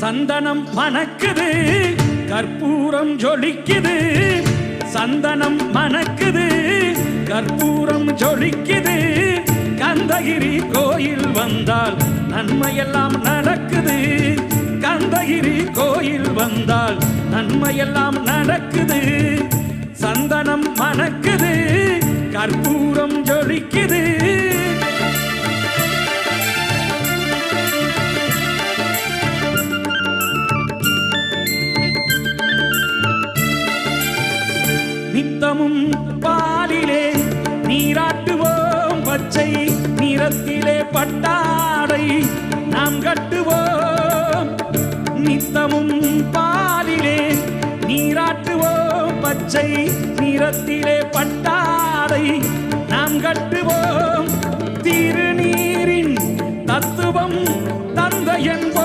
சந்தனம் மணக்குது கற்பூரம் ஜொலிக்குது சந்தனம் மணக்குது கற்பூரம் ஜொலிக்குது கந்தகிரி கோயில் வந்தால் நன்மையெல்லாம் நடக்குது கந்தகிரி கோயில் வந்தால் நன்மையெல்லாம் நடக்குது சந்தனம் மணக்குது கற்பூரம் ஜொலிக்குது நித்தமும் பாலிலே நீராட்டுவோம் பச்சை நிறத்திலே பட்டாடை நாம் கட்டுவோம் நித்தமும் பாலிலே நீராட்டுவோம் பச்சை நிறத்திலே பட்டாடை நாம் கட்டுவோம் திருநீரின் தத்துவம் தந்தை என்போம்